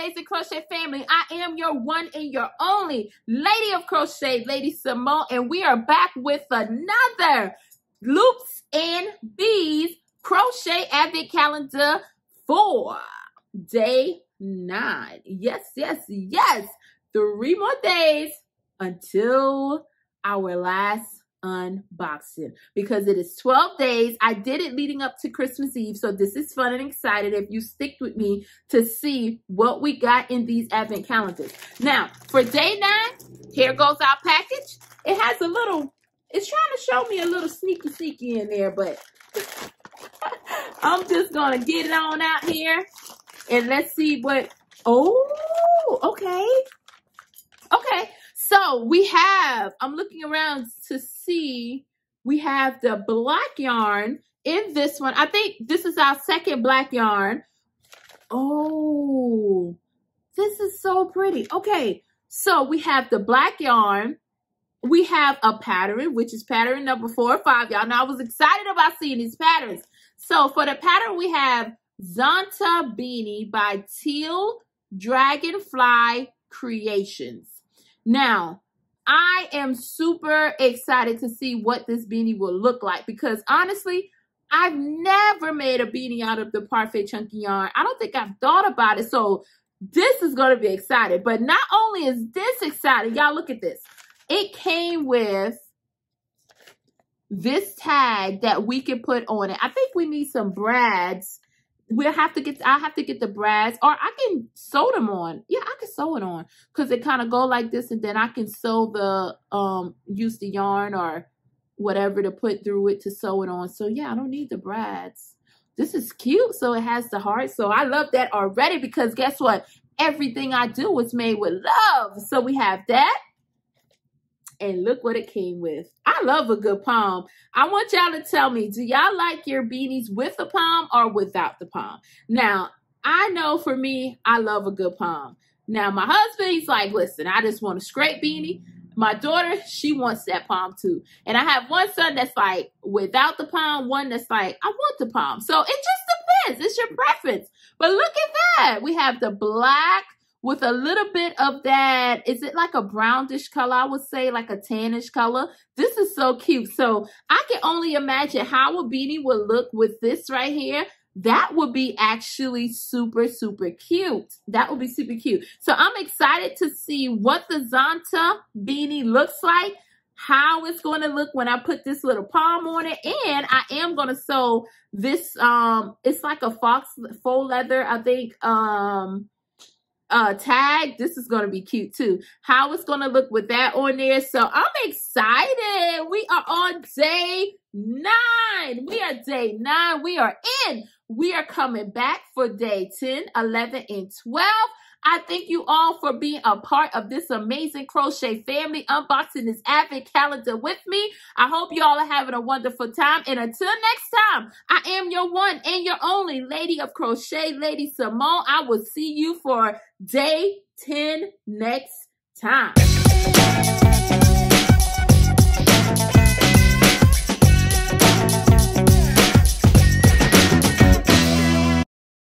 amazing crochet family. I am your one and your only Lady of Crochet, Lady Simone, and we are back with another Loops and Beads crochet advent calendar for day 9. Yes, yes, yes. 3 more days until our last unboxing, because it is 12 days. I did it leading up to Christmas Eve, so this is fun and excited if you stick with me to see what we got in these advent calendars. Now, for day 9, here goes our package. It has a little, it's trying to show me a little sneaky in there, but I'm just gonna get it on out here and let's see what, oh, okay. So we have, I'm looking around to see, we have the black yarn in this one. I think this is our second black yarn. Oh, this is so pretty. Okay, so we have the black yarn. We have a pattern, which is pattern number 4 or 5. Y'all know I was excited about seeing these patterns. So for the pattern, we have Zonta Beanie by Teal Dragonfly Creations. Now, I am super excited to see what this beanie will look like, because honestly, I've never made a beanie out of the Parfait Chunky yarn. I don't think I've thought about it, so this is going to be exciting. But not only is this exciting, y'all look at this. It came with this tag that we can put on it. I think we need some brads. I'll have to get the brads, or I can sew them on. Yeah, I can sew it on, because it kind of go like this, and then I can sew the use the yarn or whatever to put through it to sew it on. So yeah, I don't need the brads. This is cute. So it has the heart. So I love that already, because guess what? Everything I do is made with love. So we have that. And look what it came with. I love a good palm. I want y'all to tell me, do y'all like your beanies with the palm or without the palm? Now, I know for me, I love a good palm. Now, my husband, he's like, listen, I just want a straight beanie. My daughter, she wants that palm too. And I have one son that's like without the palm, one that's like, I want the palm. So it just depends. It's your preference. But look at that. We have the black with a little bit of that, is it like a brownish color? I would say like a tannish color. This is so cute. So I can only imagine how a beanie would look with this right here. That would be actually super, super cute. That would be super cute. So I'm excited to see what the Zonta beanie looks like, how it's going to look when I put this little palm on it. And I am going to sew this, it's like a faux leather, I think, tag. This is going to be cute too. How it's going to look with that on there. So I'm excited. We are on day 9. We are day 9. We are in. We are coming back for day 10, 11, and 12. I thank you all for being a part of this amazing crochet family, unboxing this advent calendar with me. I hope you all are having a wonderful time. And until next time, I am your one and your only Lady of Crochet, Lady Simone. I will see you for day 10 next time.